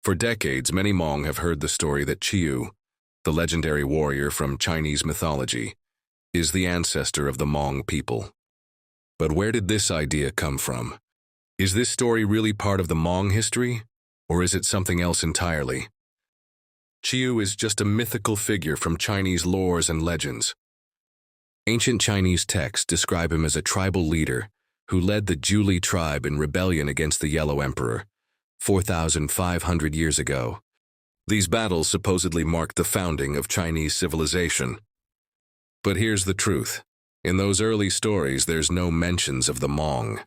For decades, many Hmong have heard the story that Chiyou, the legendary warrior from Chinese mythology, is the ancestor of the Hmong people. But where did this idea come from? Is this story really part of the Hmong history, or is it something else entirely? Chiyou is just a mythical figure from Chinese lores and legends. Ancient Chinese texts describe him as a tribal leader who led the Zhuli tribe in rebellion against the Yellow Emperor 4,500 years ago. These battles supposedly marked the founding of Chinese civilization. But here's the truth. In those early stories, there's no mentions of the Hmong.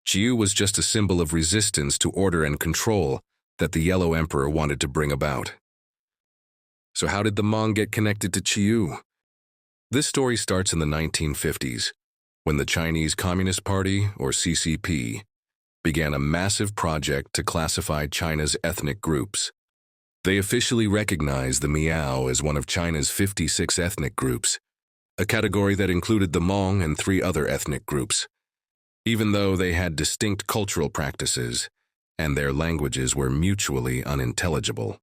Chiyou was just a symbol of resistance to order and control that the Yellow Emperor wanted to bring about. So how did the Hmong get connected to Chiyou? This story starts in the 1950s, when the Chinese Communist Party, or CCP, began a massive project to classify China's ethnic groups. They officially recognized the Miao as one of China's 56 ethnic groups, a category that included the Hmong and 3 other ethnic groups, even though they had distinct cultural practices and their languages were mutually unintelligible.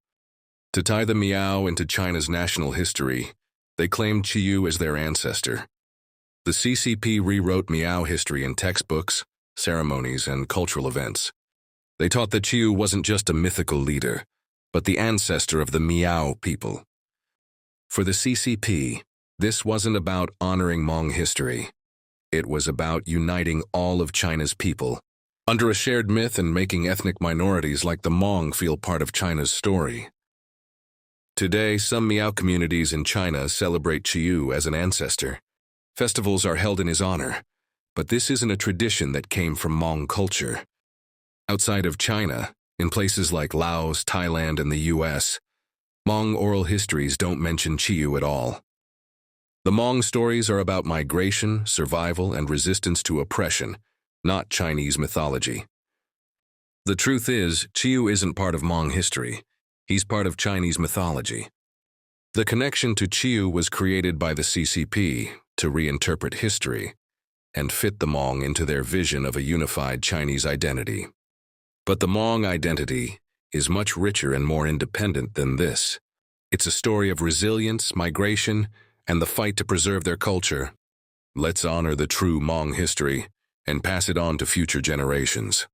To tie the Miao into China's national history, they claimed Chiyou as their ancestor. The CCP rewrote Miao history in textbooks, ceremonies, and cultural events. They taught that Chiyou wasn't just a mythical leader, but the ancestor of the Miao people. For the CCP, this wasn't about honoring Hmong history. It was about uniting all of China's people under a shared myth and making ethnic minorities like the Hmong feel part of China's story. Today, some Miao communities in China celebrate Chiyou as an ancestor. Festivals are held in his honor, but this isn't a tradition that came from Hmong culture. Outside of China, in places like Laos, Thailand, and the US, Hmong oral histories don't mention Chiyou at all. The Hmong stories are about migration, survival, and resistance to oppression, not Chinese mythology. The truth is, Chiyou isn't part of Hmong history. He's part of Chinese mythology. The connection to Chiyou was created by the CCP to reinterpret history and fit the Hmong into their vision of a unified Chinese identity. But the Hmong identity is much richer and more independent than this. It's a story of resilience, migration, and the fight to preserve their culture. Let's honor the true Hmong history and pass it on to future generations.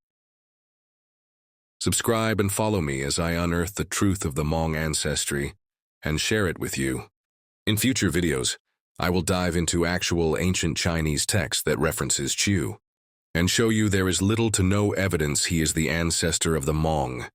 Subscribe and follow me as I unearth the truth of the Hmong ancestry and share it with you. In future videos, I will dive into actual ancient Chinese text that references Chiyou and show you there is little to no evidence he is the ancestor of the Hmong.